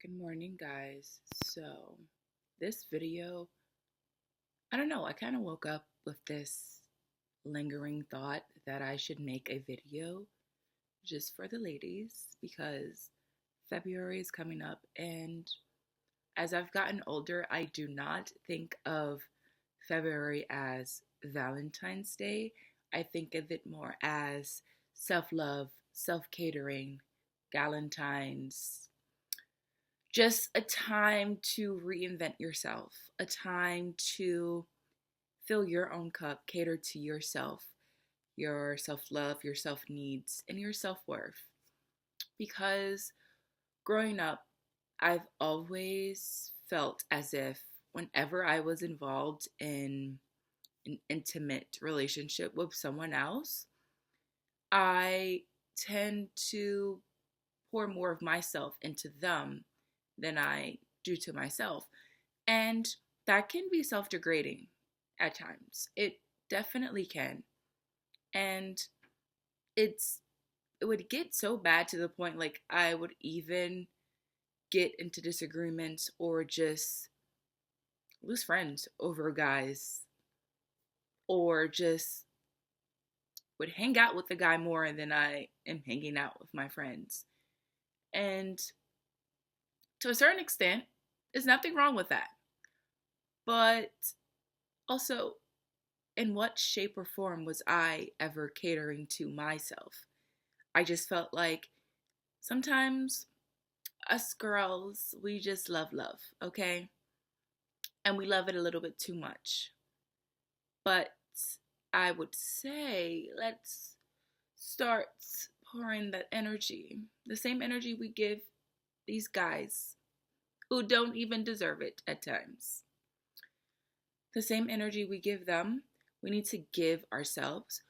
Good morning, guys. So, this video, I don't know, I kind of woke up with this lingering thought that I should make a video just for the ladies because February is coming up, and as I've gotten older, I do not think of February as Valentine's Day. I think of it more as self love, self catering, Galentine's, just a time to reinvent yourself, a time to fill your own cup, cater to yourself, your self love, your self needs, and your self worth. Because growing up, I've always felt as if whenever I was involved in an intimate relationship with someone else, I tend to pour more of myself into them than I do to myself. And that can be self degrading at times. It definitely can. And it's it would get so bad to the point like I would even get into disagreements or just lose friends over guys or just would hang out with the guy more than I am hanging out with my friends. And to a certain extent, there's nothing wrong with that. But also, in what shape or form was I ever catering to myself? I just felt like sometimes us girls, we just love, okay? And we love it a little bit too much. But I would say let's start pouring that energy, the same energy we give these guys who don't even deserve it at times. The same energy we give them, we need to give ourselves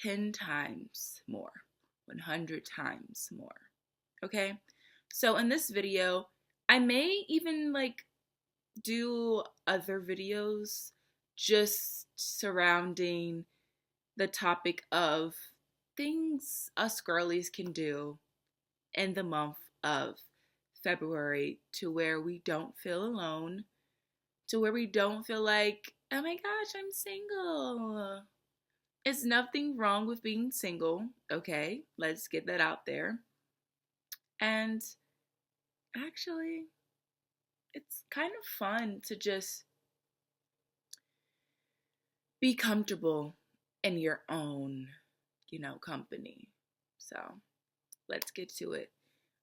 10 times more, 100 times more. Okay? So in this video, I may even do other videos just surrounding the topic of things us girlies can do in the month of February to where we don't feel alone, to where we don't feel like, oh my gosh, I'm single. It's nothing wrong with being single, okay? Let's get that out there. And actually, it's kind of fun to just be comfortable in your own, company. So let's get to it.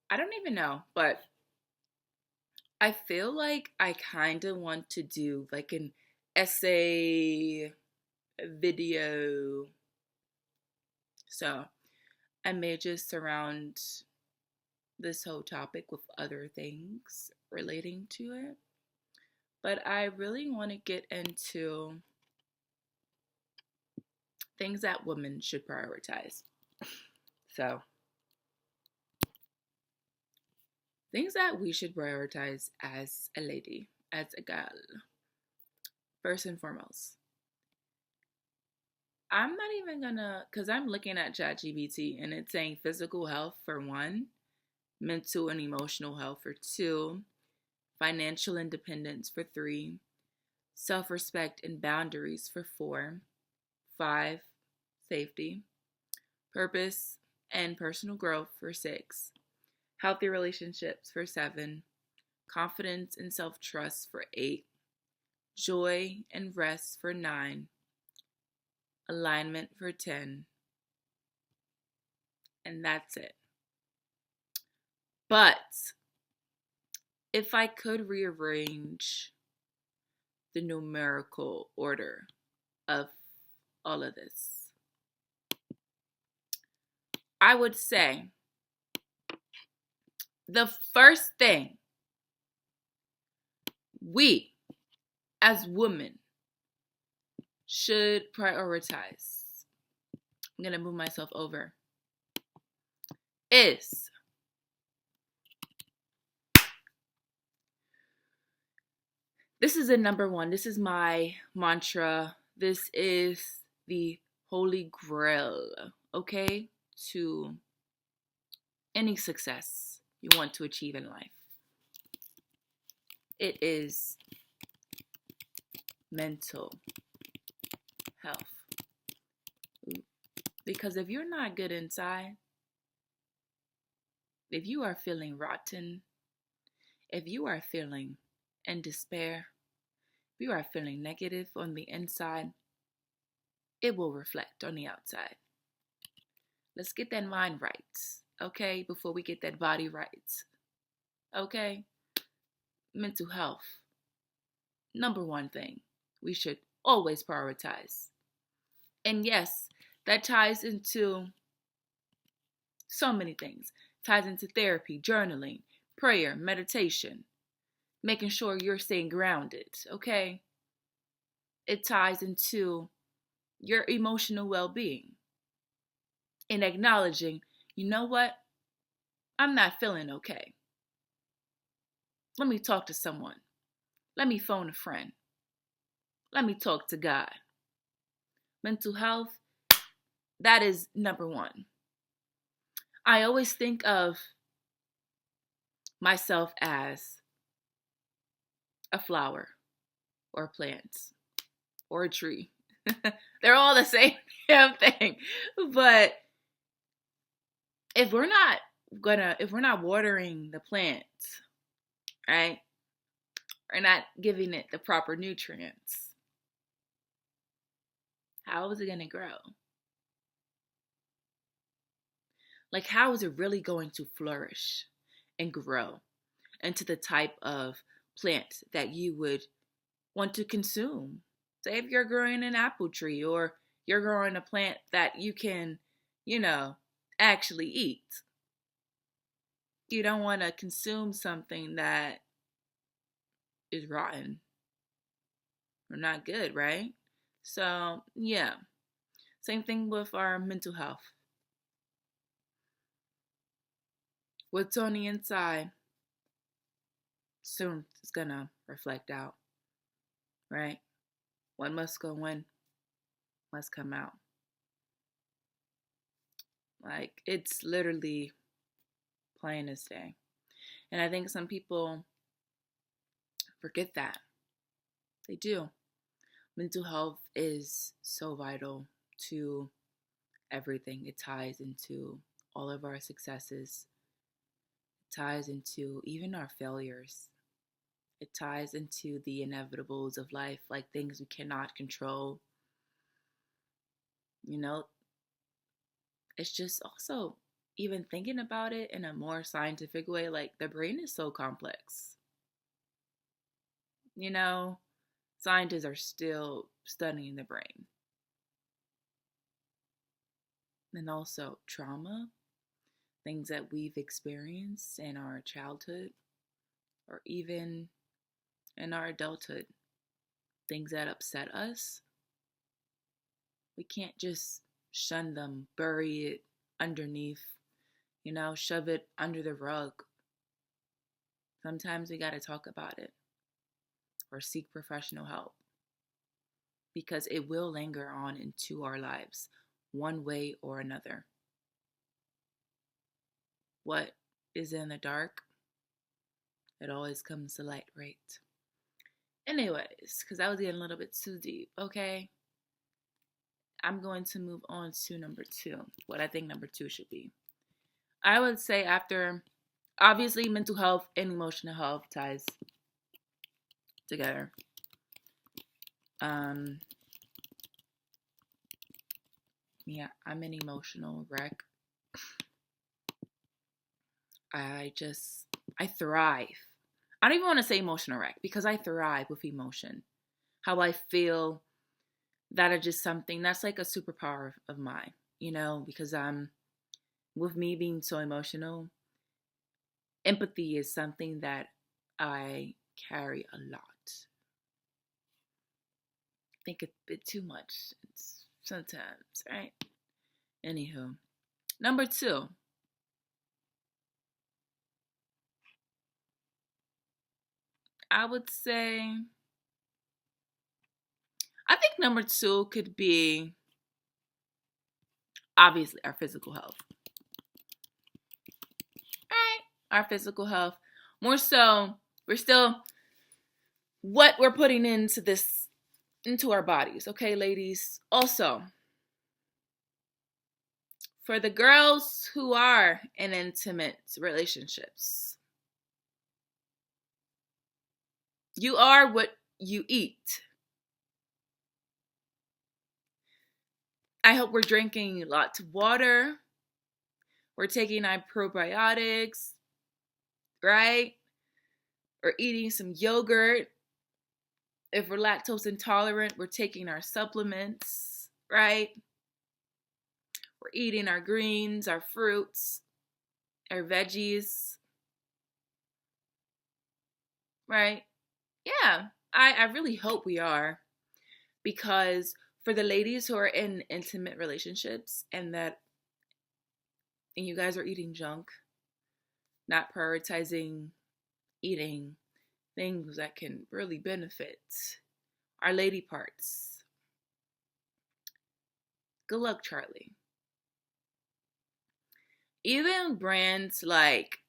I don't even know, but I feel like I kind of want to do like an essay video. So I may just surround this whole topic with other things relating to it. But I really want to get into things that women should prioritize. So, things that we should prioritize as a lady, as a girl. First and foremost, I'm not even gonna, because I'm looking at ChatGPT and it's saying physical health for one, mental and emotional health for two, financial independence for three, self respect and boundaries for four, five, safety, purpose and personal growth for six, healthy relationships for seven, confidence and self trust for eight, joy and rest for nine, alignment for 10, and that's it. But if I could rearrange the numerical order of all of this, I would say the first thing we as women should prioritize, I'm going to move myself over, is this is a number one. This is my mantra. This is the holy grail, okay, to any success you want to achieve in life. It is mental health. Because if you're not good inside, if you are feeling rotten, if you are feeling in despair, if you are feeling negative on the inside, it will reflect on the outside. Let's get that mind right, okay, before we get that body right, okay? Mental health, number one thing we should always prioritize. And yes, that ties into so many things. Ties into therapy, journaling, prayer, meditation, making sure you're staying grounded, okay? It ties into your emotional well-being and acknowledging, you know what? I'm not feeling okay. Let me talk to someone. Let me phone a friend. Let me talk to God. Mental health, that is number one. I always think of myself as a flower or a plant or a tree. They're all the same damn thing. But if we're not watering the plant, right? We're not giving it the proper nutrients. How is it going to grow? Like, how is it really going to flourish and grow into the type of plant that you would want to consume? Say if you're growing an apple tree or you're growing a plant that you can, actually eat. You don't want to consume something that is rotten or not good, right? So, yeah. Same thing with our mental health. What's on the inside soon is going to reflect out, right? What must go in must come out. Like, it's literally plain as day. And I think some people forget that. They do. Mental health is so vital to everything. It ties into all of our successes. It ties into even our failures. It ties into the inevitables of life, like things we cannot control. It's just also even thinking about it in a more scientific way, like the brain is so complex. Scientists are still studying the brain. And also trauma, things that we've experienced in our childhood or even in our adulthood, things that upset us. We can't just shun them, bury it underneath, shove it under the rug. Sometimes we got to talk about it or seek professional help because it will linger on into our lives one way or another. What is in the dark, it always comes to light, right? Anyways, because I was getting a little bit too deep, okay? I'm going to move on to number 2, what I think number 2 should be. I would say after, obviously, mental health and emotional health ties together. Yeah, I'm an emotional wreck. I thrive. I don't even want to say emotional wreck because I thrive with emotion. How I feel, that is just something that's like a superpower of mine, because with me being so emotional, empathy is something that I carry a lot. I think a bit too much sometimes, right? Anywho, number 2. I would say, I think number 2 could be obviously our physical health. All right, our physical health. More so, we're still what we're putting into our bodies, okay, ladies? Also, for the girls who are in intimate relationships, you are what you eat. I hope we're drinking lots of water. We're taking our probiotics, right? Or eating some yogurt. If we're lactose intolerant, we're taking our supplements, right? We're eating our greens, our fruits, our veggies, right? Yeah, I really hope we are, because for the ladies who are in intimate relationships and you guys are eating junk, not prioritizing eating things that can really benefit our lady parts. Good luck, Charlie. Even brands like,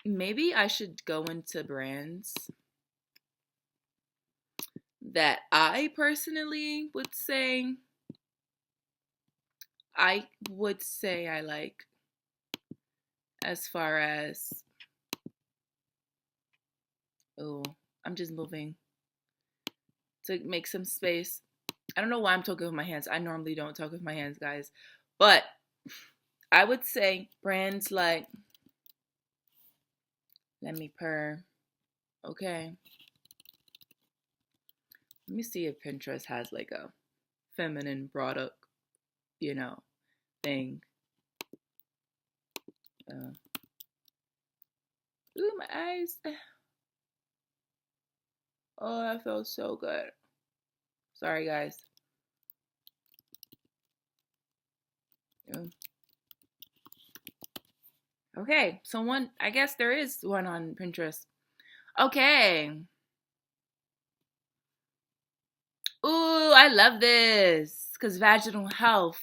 maybe I should go into brands that I personally would say I like, as far as, oh, I'm just moving to make some space. I don't know why I'm talking with my hands. I normally don't talk with my hands, guys. But I would say brands like, let me purr. Okay. Let me see if Pinterest has like a feminine product, thing. Ooh, my eyes. Oh, that feels so good. Sorry, guys. Okay, so I guess there is one on Pinterest. Okay. Ooh, I love this, because vaginal health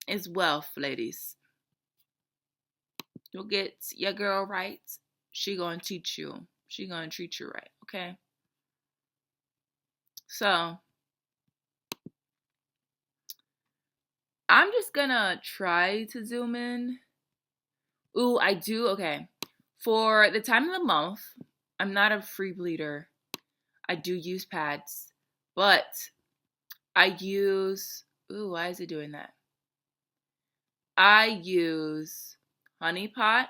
is wealth, ladies. You'll get your girl right. She gonna teach you. She gonna treat you right, okay? So, I'm just gonna try to zoom in. Ooh, I do, okay. For the time of the month, I'm not a free bleeder. I do use pads, but I use, ooh, why is it doing that? I use Honey Pot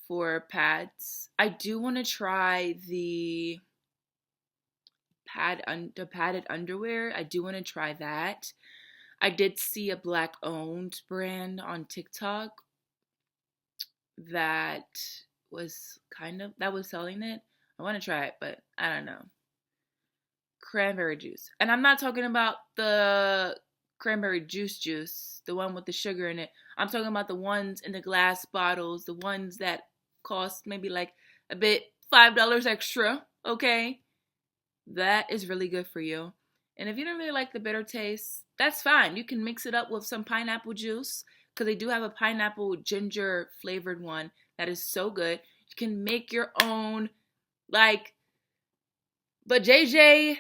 for pads. I do want to try the padded underwear. I do want to try that. I did see a black owned brand on TikTok that was selling it. I want to try it, but I don't know. Cranberry juice. And I'm not talking about the cranberry juice, the one with the sugar in it. I'm talking about the ones in the glass bottles, the ones that cost maybe like a bit $5 extra, okay? That is really good for you. And if you don't really like the bitter taste, that's fine. You can mix it up with some pineapple juice, because they do have a pineapple ginger flavored one that is so good. You can make your own, like, but JJ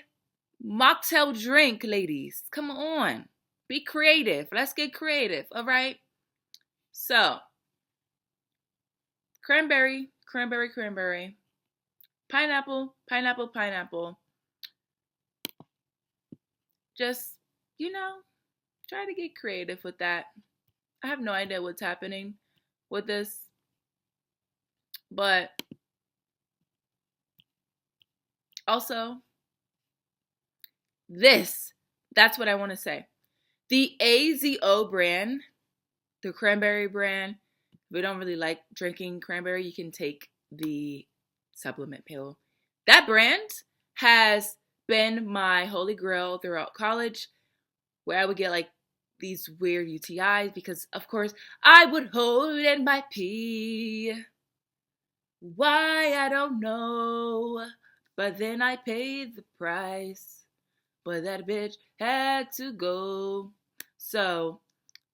mocktail drink, ladies. Come on. Be creative. Let's get creative, all right? So, cranberry, pineapple. Just, try to get creative with that. I have no idea what's happening with this, but also, that's what I want to say. The AZO brand, the cranberry brand, if you don't really like drinking cranberry, you can take the supplement pill. That brand has been my holy grail throughout college, where I would get like these weird UTIs because, of course, I would hold in my pee. Why, I don't know, but then I paid the price. But that bitch had to go. So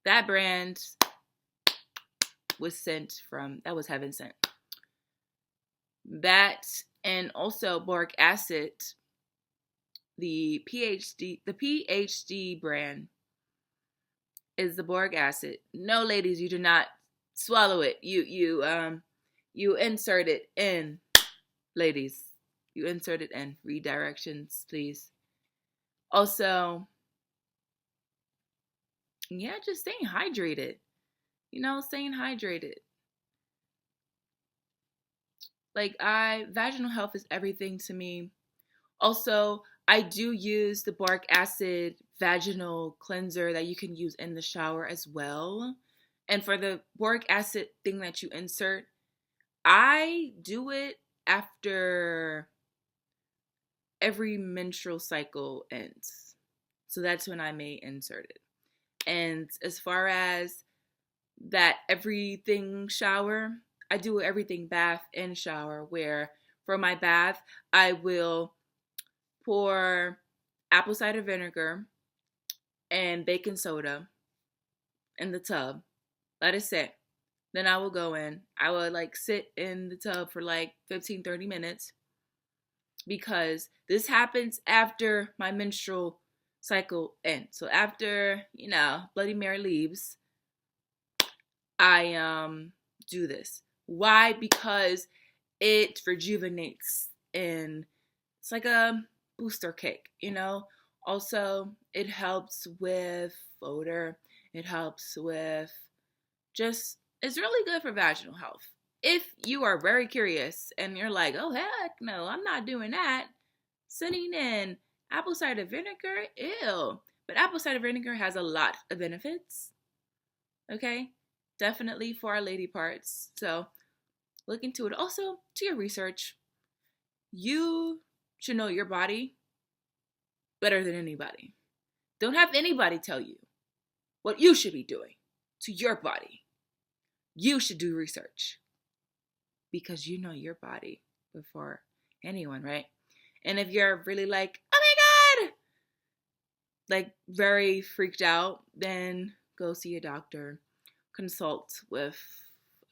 that brand was heaven sent. That and also boric acid, the PhD brand is the boric acid. No, ladies, you do not swallow it. You insert it in, ladies. You insert it in. Read directions, please. Also, yeah, just staying hydrated. Staying hydrated. Like vaginal health is everything to me. Also, I do use the boric acid vaginal cleanser that you can use in the shower as well. And for the boric acid thing that you insert, I do it after every menstrual cycle ends. So that's when I may insert it. And as far as that everything shower, I do everything bath and shower, where for my bath, I will pour apple cider vinegar and baking soda in the tub. Let it sit. Then I will go in. I will sit in the tub for 15-30 minutes, because this happens after my menstrual cycle ends. So after, Bloody Mary leaves, I do this. Why? Because it rejuvenates, and it's like a booster kick, Also, it helps with odor. It helps with it's really good for vaginal health. If you are very curious and you're like, oh, heck no, I'm not doing that, sitting in apple cider vinegar, ew. But apple cider vinegar has a lot of benefits, okay? Definitely for our lady parts. So look into it. Also, do your research. You should know your body better than anybody. Don't have anybody tell you what you should be doing to your body. You should do research, because you know your body before anyone, right? And if you're really oh my God, very freaked out, then go see a doctor, consult with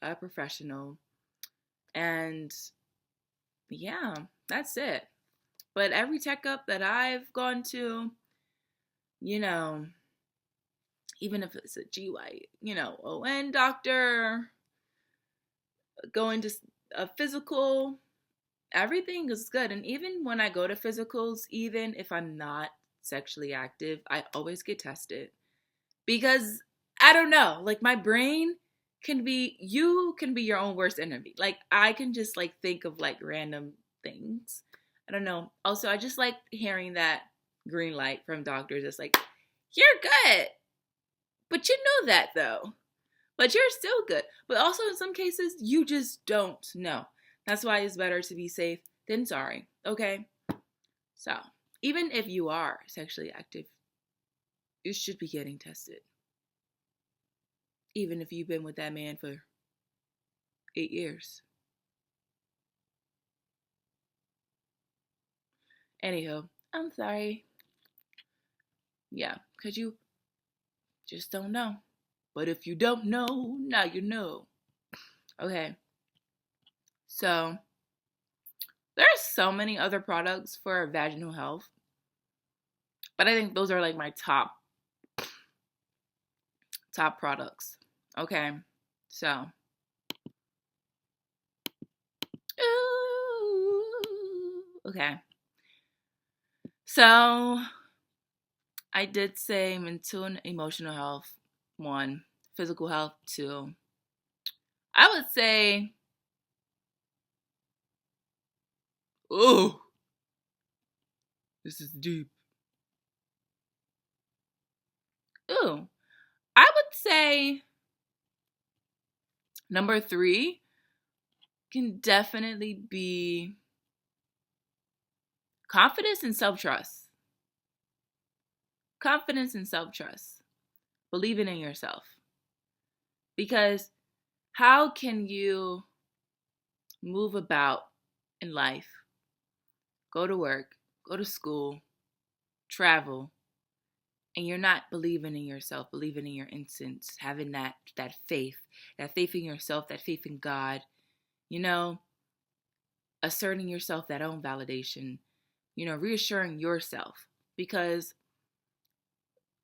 a professional, and yeah, that's it. But every checkup that I've gone to, even if it's a ON doctor, going to a physical, everything is good. And even when I go to physicals, even if I'm not sexually active, I always get tested, because I don't know, my brain you can be your own worst enemy. I can just think of random things. I don't know. Also, I just like hearing that green light from doctors. It's you're good, but you know that though. But you're still good. But also in some cases, you just don't know. That's why it's better to be safe than sorry. Okay? So, even if you are sexually active, you should be getting tested. Even if you've been with that man for 8 years. Anywho, I'm sorry. Yeah, because you just don't know. But if you don't know, now you know. Okay. So, there's so many other products for vaginal health, but I think those are my top products. Okay. So, okay. So, I did say mental and emotional health, 1, physical health, 2. I would say, oh, this is deep. Ooh, I would say number 3 can definitely be confidence and self-trust. Confidence and self-trust. Believing in yourself. Because how can you move about in life, go to work, go to school, travel, and you're not believing in yourself, believing in your instincts, having that faith in yourself, that faith in God, asserting yourself that own validation, reassuring yourself. Because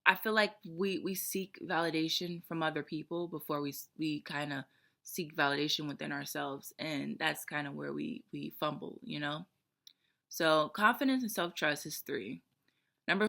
I feel like we seek validation from other people before we kind of seek validation within ourselves, and that's kind of where we fumble. So confidence and self-trust is 3. Number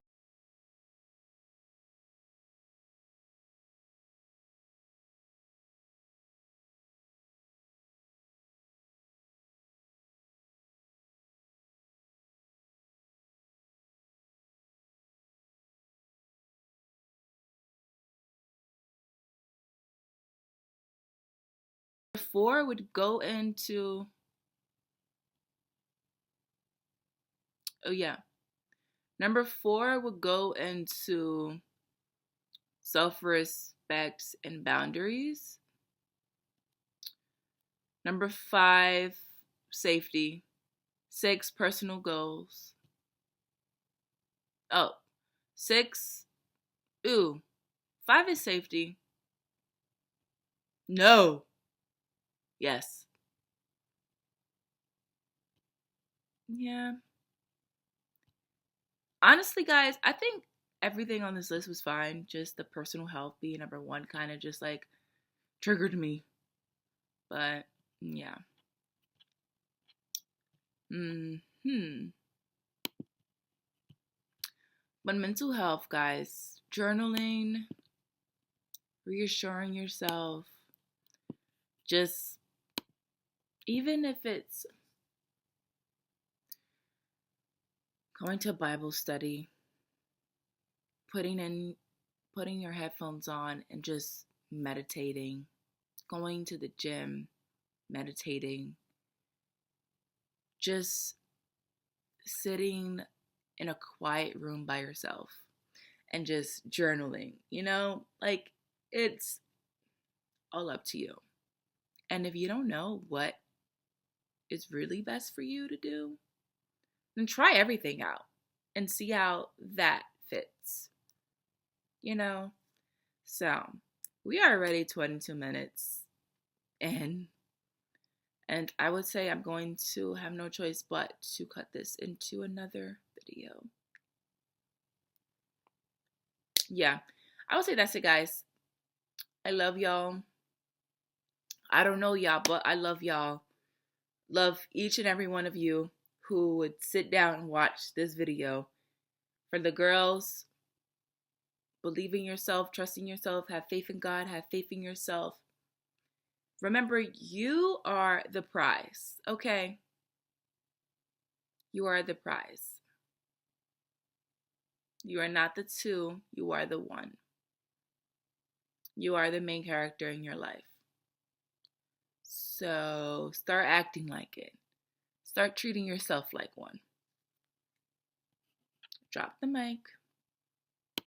4 would go into, oh yeah, number 4 would go into self-respect and boundaries. Number 5, safety. 6, personal goals. Oh, 6, ooh, 5 is safety. No. Yes. Yeah. Honestly, guys, I think everything on this list was fine. Just the personal health being number 1 kind of just like triggered me. But yeah. Hmm. But mental health, guys, journaling, reassuring yourself, just even if it's going to a Bible study, putting your headphones on and just meditating, going to the gym, meditating, just sitting in a quiet room by yourself and just journaling, like it's all up to you. And if you don't know what is really best for you to do, then try everything out and see how that fits, you know? So we are already 22 minutes in, and I would say I'm going to have no choice but to cut this into another video. Yeah, I would say that's it, guys. I love y'all. I don't know y'all, but I love y'all. Love each and every one of you who would sit down and watch this video. For the girls, believe in yourself, trust in yourself, have faith in God, have faith in yourself. Remember, you are the prize, okay? You are the prize. You are not the 2, you are the 1. You are the main character in your life. So start acting like it. Start treating yourself like one. Drop the mic.